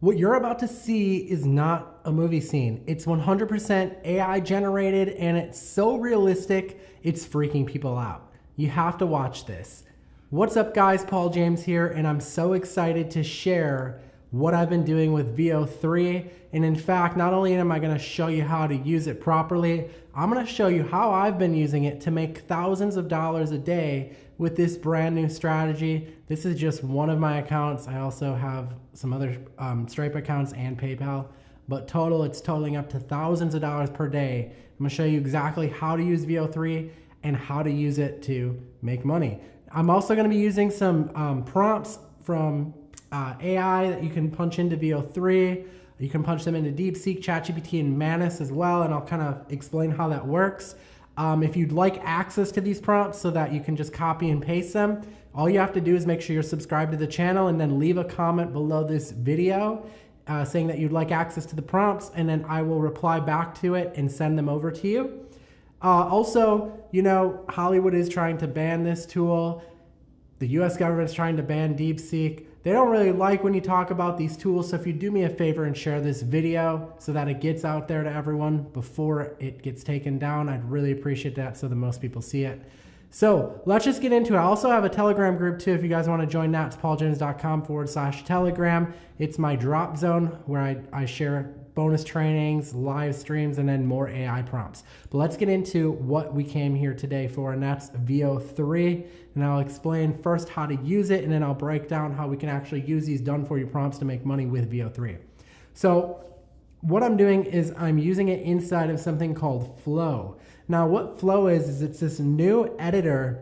What you're about to see is not a movie scene. It's 100% AI generated and it's so realistic, it's freaking people out. You have to watch this. What's up guys, Paul James here, and I'm so excited to share what I've been doing with Veo 3. And in fact, not only am I gonna show you how to use it properly, I'm gonna show you how I've been using it to make thousands of dollars a day with this brand new strategy. This is just one of my accounts. I also have some other Stripe accounts and PayPal, but it's totaling up to thousands of dollars per day. I'm gonna show you exactly how to use Veo 3 and how to use it to make money. I'm also gonna be using some prompts from AI that you can punch into Veo 3. You can punch them into DeepSeek, ChatGPT, and Manus as well, and I'll kind of explain how that works. If you'd like access to these prompts so that you can just copy and paste them, all you have to do is make sure you're subscribed to the channel and then leave a comment below this video saying that you'd like access to the prompts, and then I will reply back to it and send them over to you. Also, you know, Hollywood is trying to ban this tool. The US government is trying to ban DeepSeek. They don't really like when you talk about these tools, so if you do me a favor and share this video so that it gets out there to everyone before it gets taken down, I'd really appreciate that so that most people see it. So let's just get into it. I also have a Telegram group too if you guys want to join that. It's pauljames.com/Telegram. It's my drop zone where I share bonus trainings, live streams, and then more AI prompts. But let's get into what we came here today for, and that's Veo 3. And I'll explain first how to use it, and then I'll break down how we can actually use these done-for-you prompts to make money with Veo 3. So what I'm doing is I'm using it inside of something called Flow. Now what Flow is it's this new editor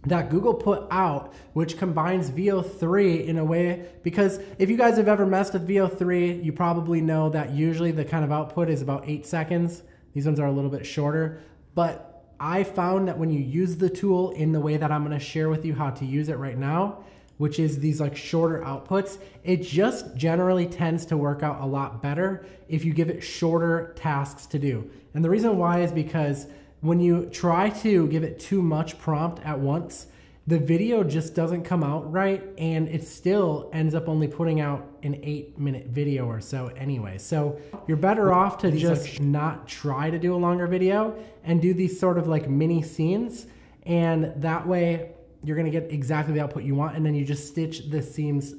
that Google put out, which combines Veo 3 in a way, because if you guys have ever messed with Veo 3, you probably know that usually the kind of output is about 8 seconds. These ones are a little bit shorter, but I found that when you use the tool in the way that I'm gonna share with you how to use it right now, which is these like shorter outputs, it just generally tends to work out a lot better if you give it shorter tasks to do. And the reason why is because when you try to give it too much prompt at once, the video just doesn't come out right, and it still ends up only putting out an 8-minute video or so anyway. So you're better off to just not try to do a longer video and do these sort of like mini scenes, and that way you're gonna get exactly the output you want, and then you just stitch the scenes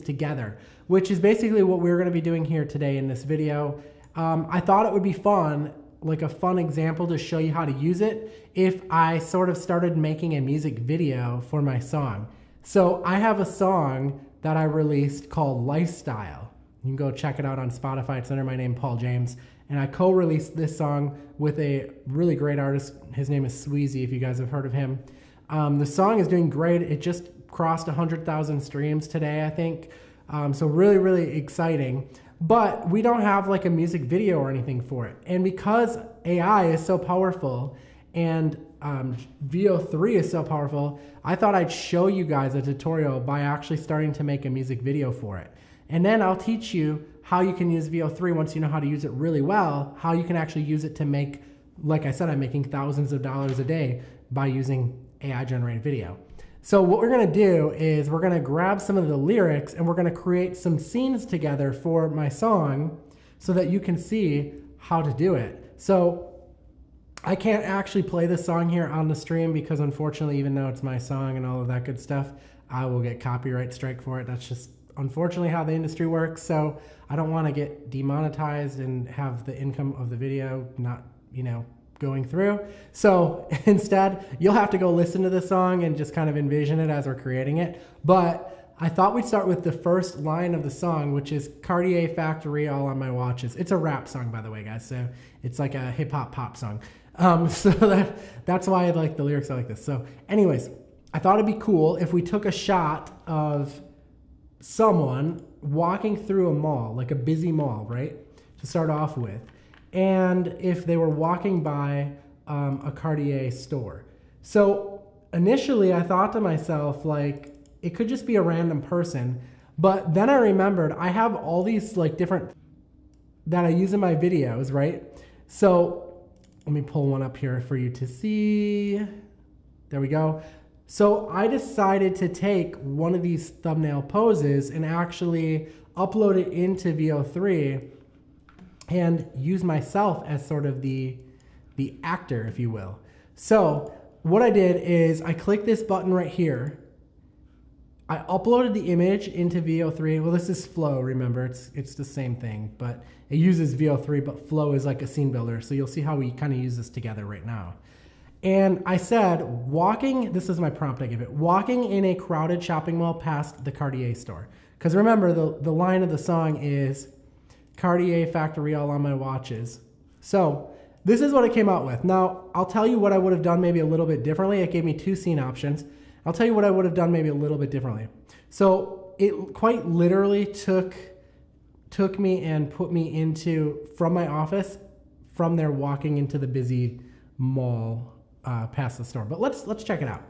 together, which is basically what we're gonna be doing here today in this video. I thought it would be fun, like a fun example to show you how to use it if I sort of started making a music video for my song. So I have a song that I released called Lifestyle. You can go check it out on Spotify. It's under my name, Paul James. And I co-released this song with a really great artist. His name is Sweezy, if you guys have heard of him. The song is doing great. It just crossed 100,000 streams today, I think. So really, really exciting. But we don't have like a music video or anything for it. And because AI is so powerful and Veo 3 is so powerful, I thought I'd show you guys a tutorial by actually starting to make a music video for it. And then I'll teach you how you can use Veo 3 once you know how to use it really well, how you can actually use it to make, like I said, I'm making thousands of dollars a day by using AI generated video. So what we're gonna do is we're gonna grab some of the lyrics and we're gonna create some scenes together for my song so that you can see how to do it. So I can't actually play this song here on the stream because unfortunately, even though it's my song and all of that good stuff, I will get copyright strike for it. That's just unfortunately how the industry works. So I don't wanna get demonetized and have the income of the video not, going through. So instead, you'll have to go listen to the song and just kind of envision it as we're creating it. But I thought we'd start with the first line of the song, which is Cartier Factory all on my watches. It's a rap song, by the way, guys. So it's like a hip hop pop song. So that's why I like the lyrics are like this. So anyways, I thought it'd be cool if we took a shot of someone walking through a mall, like a busy mall, right? To start off with. And if they were walking by a Cartier store. So initially I thought to myself, like, it could just be a random person, but then I remembered I have all these like different that I use in my videos, right? So let me pull one up here for you to see. There we go. So I decided to take one of these thumbnail poses and actually upload it into VO3 and use myself as sort of the actor, if you will. So what I did is I clicked this button right here. I uploaded the image into VO3. Well, this is Flow, remember, it's the same thing, but it uses VO3, but Flow is like a scene builder. So you'll see how we kind of use this together right now. And I said, this is my prompt I give it, walking in a crowded shopping mall past the Cartier store. Because remember, the line of the song is Cartier factory all on my watches. So this is what it came out with. Now, I'll tell you what I would have done maybe a little bit differently. It gave me 2 scene options. I'll tell you what I would have done maybe a little bit differently. So it quite literally took me and put me into, from my office, from there walking into the busy mall past the store. But let's check it out.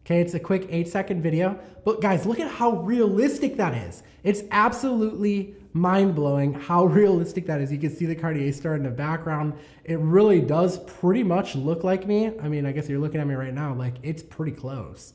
Okay, it's a quick 8-second video. But guys, look at how realistic that is. It's absolutely mind-blowing how realistic that is. You can see the Cartier store in the background. It really does pretty much look like me. I mean, I guess you're looking at me right now, like it's pretty close.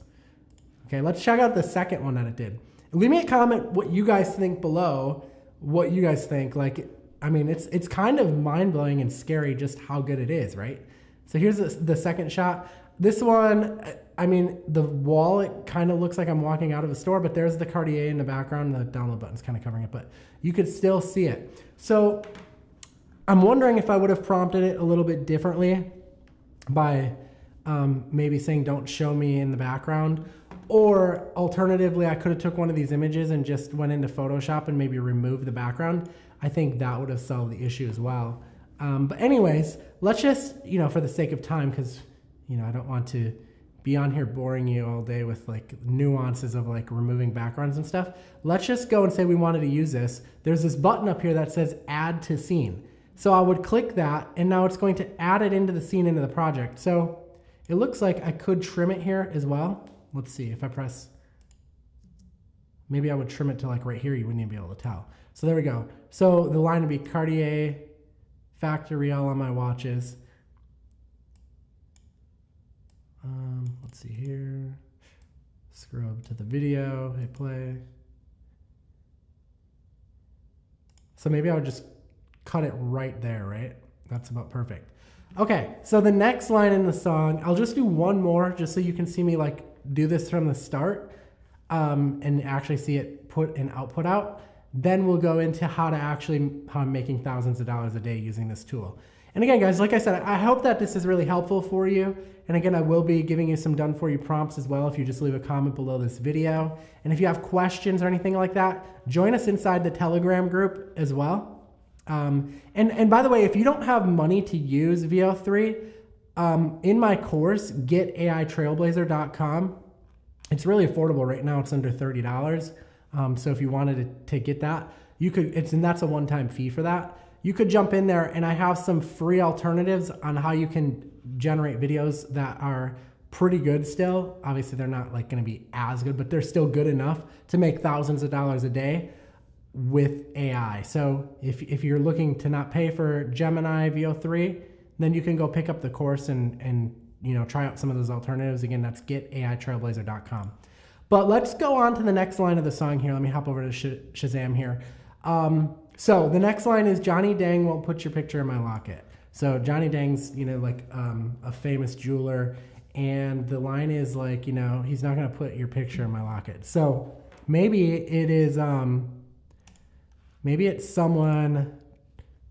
Okay, let's check out the second one that it did. Leave me a comment what you guys think below, what you guys think. Like, I mean, it's kind of mind-blowing and scary just how good it is, right? So here's the second shot. This one, I mean, the wall, it kind of looks like I'm walking out of a store, but there's the Cartier in the background. The download button's kind of covering it, but you could still see it. So I'm wondering if I would have prompted it a little bit differently by maybe saying, don't show me in the background. Or alternatively, I could have took one of these images and just went into Photoshop and maybe removed the background. I think that would have solved the issue as well. But anyways, let's just, for the sake of time, because I don't want to be on here boring you all day with like nuances of like removing backgrounds and stuff. Let's just go and say we wanted to use this. There's this button up here that says add to scene. So I would click that and now it's going to add it into the scene into the project. So it looks like I could trim it here as well. Let's see if I press, maybe I would trim it to like right here. You wouldn't even be able to tell. So there we go. So the line would be Cartier factory all on my watches. Let's see here, scrub to the video, hit play. So maybe I would just cut it right there, right? That's about perfect. Okay, so the next line in the song, I'll just do one more just so you can see me like do this from the start and actually see it put an output out. Then we'll go into how I'm making thousands of dollars a day using this tool. And again, guys, like I said, I hope that this is really helpful for you. And again, I will be giving you some done for you prompts as well if you just leave a comment below this video. And if you have questions or anything like that, join us inside the Telegram group as well. And by the way, if you don't have money to use VO3, in my course, getaitrailblazer.com, it's really affordable right now. It's under $30. So if you wanted to get that, you could, and that's a one-time fee for that. You could jump in there and I have some free alternatives on how you can generate videos that are pretty good still. Obviously they're not like gonna be as good, but they're still good enough to make thousands of dollars a day with AI. So if you're looking to not pay for Gemini VO3, then you can go pick up the course and try out some of those alternatives. Again, that's getaitrailblazer.com. But let's go on to the next line of the song here. Let me hop over to Shazam here. So the next line is Johnny Dang won't put your picture in my locket. So Johnny Dang's, a famous jeweler. And the line is like, he's not going to put your picture in my locket. So maybe it is, maybe it's someone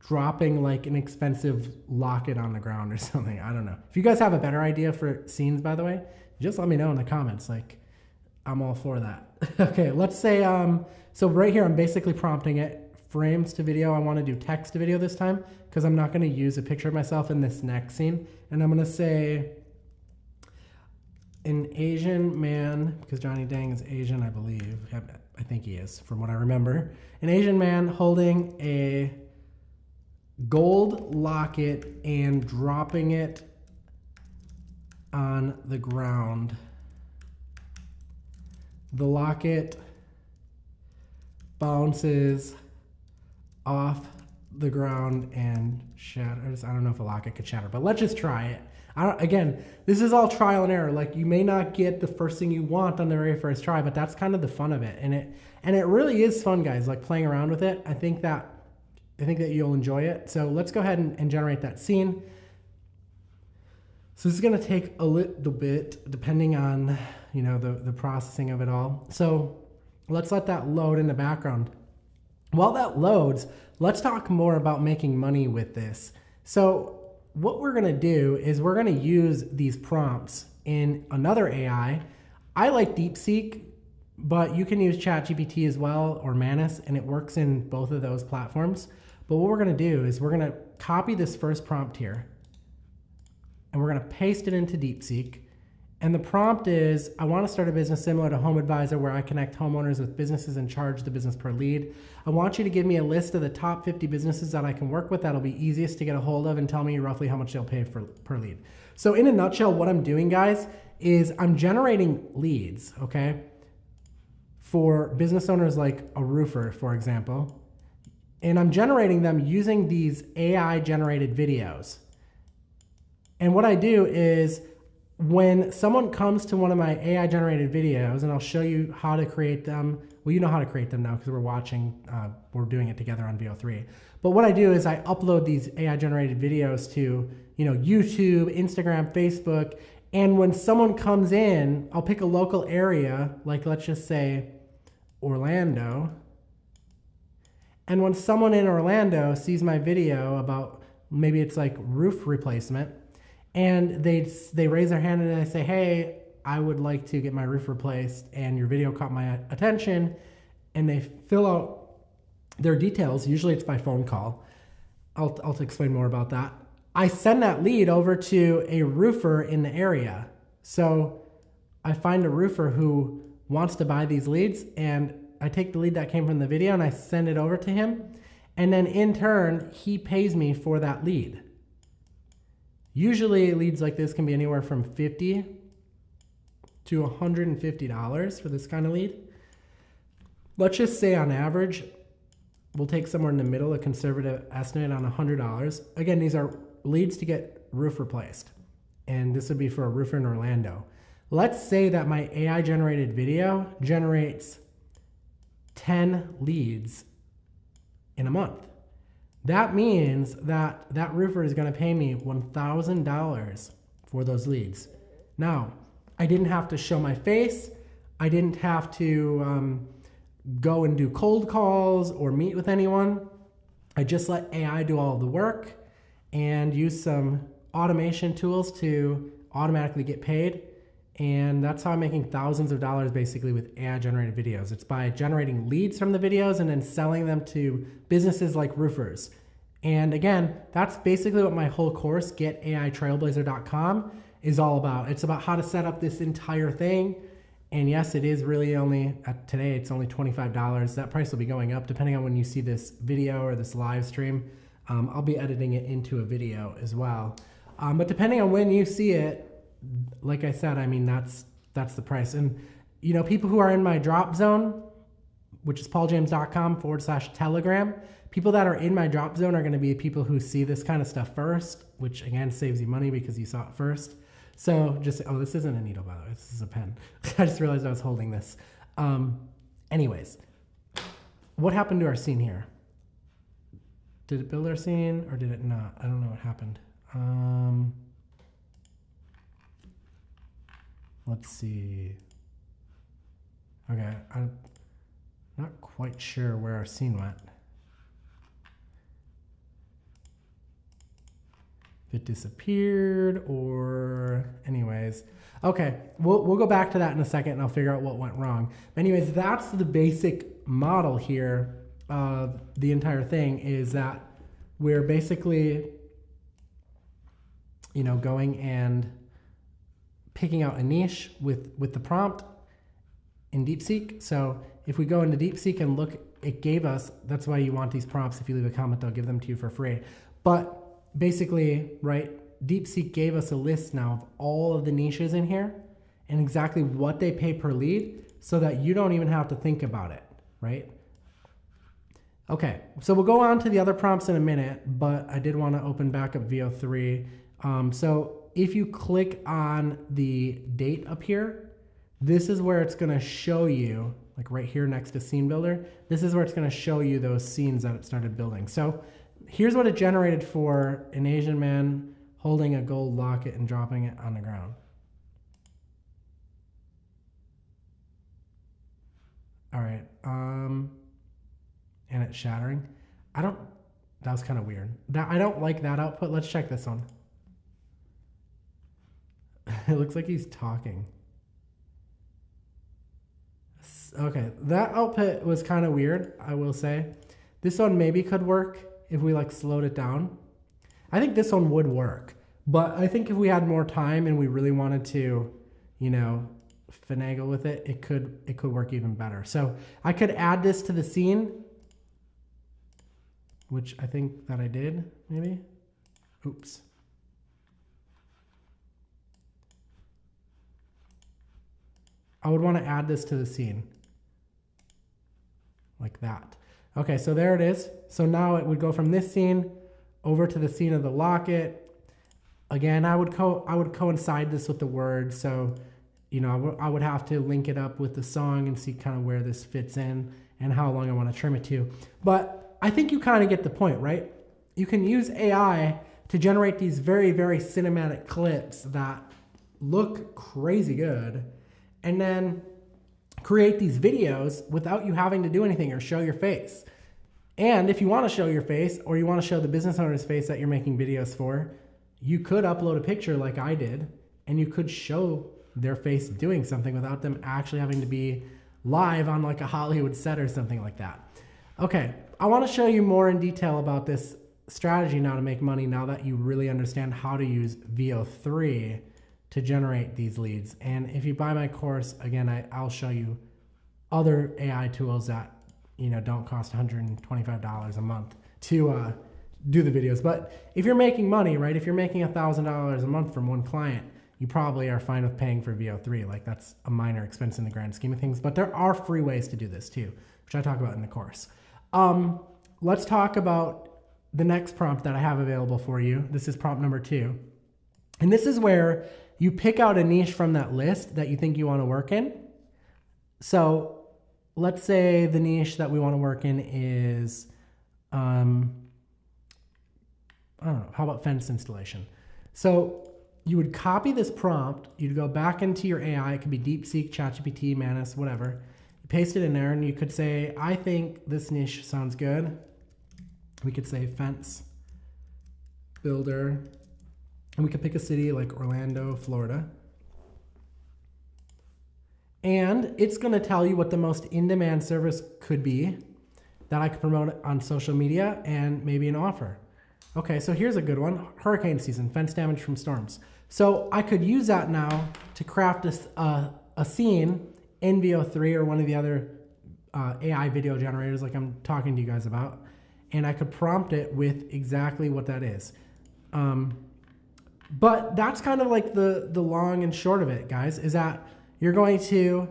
dropping like an expensive locket on the ground or something. I don't know. If you guys have a better idea for scenes, by the way, just let me know in the comments. Like, I'm all for that. Okay, let's say, so right here, I'm basically prompting it. Frames to video. I want to do text to video this time because I'm not going to use a picture of myself in this next scene. And I'm going to say an Asian man, because Johnny Dang is Asian, I believe. I think he is, from what I remember. An Asian man holding a gold locket and dropping it on the ground. The locket bounces off the ground and shatters. I don't know if a locket could shatter, but let's just try it. Again, this is all trial and error. Like, you may not get the first thing you want on the very first try, but that's kind of the fun of it. And it really is fun, guys, like playing around with it. I think that you'll enjoy it. So let's go ahead and generate that scene. So this is going to take a little bit depending on, you know, the processing of it all. So let's let that load in the background. While that loads, let's talk more about making money with this. So what we're going to do is we're going to use these prompts in another AI. I like DeepSeek, but you can use ChatGPT as well, or Manus, and it works in both of those platforms. But what we're going to do is we're going to copy this first prompt here, and we're going to paste it into DeepSeek. And the prompt is, I want to start a business similar to HomeAdvisor where I connect homeowners with businesses and charge the business per lead. I want you to give me a list of the top 50 businesses that I can work with that'll be easiest to get a hold of and tell me roughly how much they'll pay per lead. So in a nutshell, what I'm doing, guys, is I'm generating leads, okay, for business owners like a roofer, for example. And I'm generating them using these AI generated videos. And what I do is, when someone comes to one of my AI generated videos, and I'll show you how to create them. Well, you know how to create them now because we're doing it together on VO3. But what I do is I upload these AI generated videos to, you know, YouTube, Instagram, Facebook. And when someone comes in, I'll pick a local area, like let's just say Orlando. And when someone in Orlando sees my video about, maybe it's like roof replacement, and they raise their hand and they say, hey, I would like to get my roof replaced and your video caught my attention, and they fill out their details. Usually it's by phone call. I'll explain more about that. I send that lead over to a roofer in the area. So I find a roofer who wants to buy these leads, and I take the lead that came from the video and I send it over to him. And then in turn, he pays me for that lead. Usually leads like this can be anywhere from $50 to $150 for this kind of lead. Let's just say on average, we'll take somewhere in the middle, a conservative estimate on $100. Again, these are leads to get roof replaced. And this would be for a roofer in Orlando. Let's say that my AI generated video generates 10 leads in a month. That means that that roofer is going to pay me $1,000 for those leads. Now, I didn't have to show my face. I didn't have to go and do cold calls or meet with anyone. I just let AI do all the work and use some automation tools to automatically get paid. And that's how I'm making thousands of dollars basically with AI generated videos. It's by generating leads from the videos and then selling them to businesses like roofers. And again, that's basically what my whole course, GetAITrailblazer.com, is all about. It's about how to set up this entire thing. And yes, it is really only, today it's only $25. That price will be going up depending on when you see this video or this live stream. I'll be editing it into a video as well. But depending on when you see it, like I said, I mean, that's the price. And, you know, people who are in my drop zone, which is pauljames.com/Telegram, people that are in my drop zone are going to be people who see this kind of stuff first, which again saves you money because you saw it first. So just, oh, this isn't a needle, by the way. This is a pen. I just realized I was holding this. Anyways, what happened to our scene here? Did it build our scene or did it not? I don't know what happened. Let's see. Okay, I'm not quite sure where our scene went. If it disappeared or anyways. Okay, we'll go back to that in a second and I'll figure out what went wrong. But anyways, that's the basic model here of the entire thing, is that we're basically, you know, going and picking out a niche with the prompt in DeepSeek. So if we go into DeepSeek and look, it gave us, that's why you want these prompts. If you leave a comment, they'll give them to you for free. But basically, right, DeepSeek gave us a list now of all of the niches in here and exactly what they pay per lead so that you don't even have to think about it, right? Okay, so we'll go on to the other prompts in a minute, but I did want to open back up VO3. So if you click on the date up here, this is where it's going to show you, like right here next to scene builder, this is where it's going to show you those scenes that it started building. So here's what it generated for an Asian man holding a gold locket and dropping it on the ground. All right, and it's shattering. That was kind of weird. I don't like that output. Let's check this one. It looks like he's talking. Okay, that output was kind of weird, I will say. This one maybe could work if we like slowed it down. I think this one would work, but I think if we had more time and we really wanted to, you know, finagle with it, it could work even better. So I could add this to the scene, which I think that I did, maybe. Oops. I would want to add this to the scene. Like that. Okay, so there it is. So now it would go from this scene over to the scene of the locket. Again, I would coincide this with the word. So, you know, I would have to link it up with the song and see kind of where this fits in and how long I want to trim it to. But I think you kind of get the point, right? You can use AI to generate these very, very cinematic clips that look crazy good, and then create these videos without you having to do anything or show your face. And if you want to show your face, or you want to show the business owner's face that you're making videos for, you could upload a picture like I did, and you could show their face doing something without them actually having to be live on like a Hollywood set or something like that. Okay, I want to show you more in detail about this strategy now to make money, now that you really understand how to use VO3 to generate these leads. And if you buy my course, again, I'll show you other AI tools that, you know, don't cost $125 a month to do the videos. But if you're making money, right, if you're making $1,000 a month from one client, you probably are fine with paying for VO3. Like, that's a minor expense in the grand scheme of things. But there are free ways to do this too, which I talk about in the course. Let's talk about the next prompt that I have available for you. This is prompt number 2. And this is where you pick out a niche from that list that you think you want to work in. So let's say the niche that we want to work in is, I don't know, how about fence installation? So you would copy this prompt, you'd go back into your AI, it could be DeepSeek, ChatGPT, Manus, whatever. You paste it in there and you could say, I think this niche sounds good. We could say fence builder, and we could pick a city like Orlando, Florida. And it's going to tell you what the most in-demand service could be that I could promote on social media and maybe an offer. Okay, so here's a good one. Hurricane season, fence damage from storms. So I could use that now to craft a scene in VO3 or one of the other AI video generators like I'm talking to you guys about. And I could prompt it with exactly what that is. But that's kind of like the long and short of it, guys, is that you're going to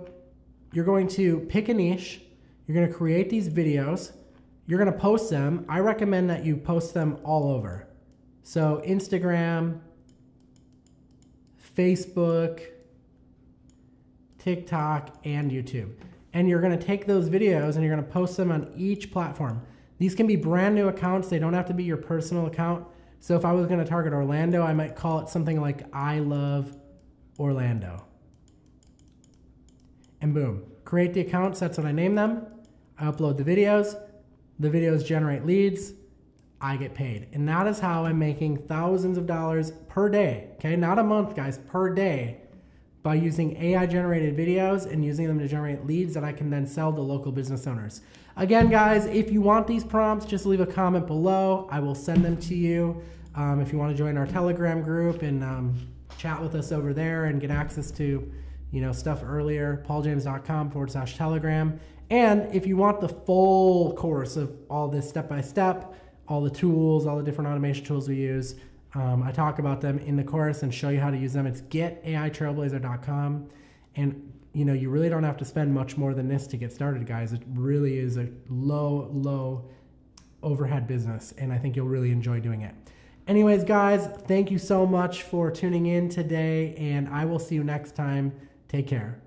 pick a niche, you're going to create these videos, you're going to post them. I recommend that you post them all over. So Instagram, Facebook, TikTok, and YouTube. And you're going to take those videos and you're going to post them on each platform. These can be brand new accounts. They don't have to be your personal account. So if I was going to target Orlando, I might call it something like I Love Orlando. And boom, create the accounts. That's what I name them. I upload the videos generate leads, I get paid. And that is how I'm making thousands of dollars per day, okay? Not a month, guys, per day, by using AI generated videos and using them to generate leads that I can then sell to local business owners. Again, guys, if you want these prompts, just leave a comment below. I will send them to you. If you want to join our Telegram group and chat with us over there and get access to, you know, stuff earlier, pauljames.com/Telegram. And if you want the full course of all this step-by-step, all the tools, all the different automation tools we use, I talk about them in the course and show you how to use them. It's getaitrailblazer.com. And, you know, you really don't have to spend much more than this to get started, guys. It really is a low overhead business, and I think you'll really enjoy doing it. Anyways, guys, thank you so much for tuning in today, and I will see you next time. Take care.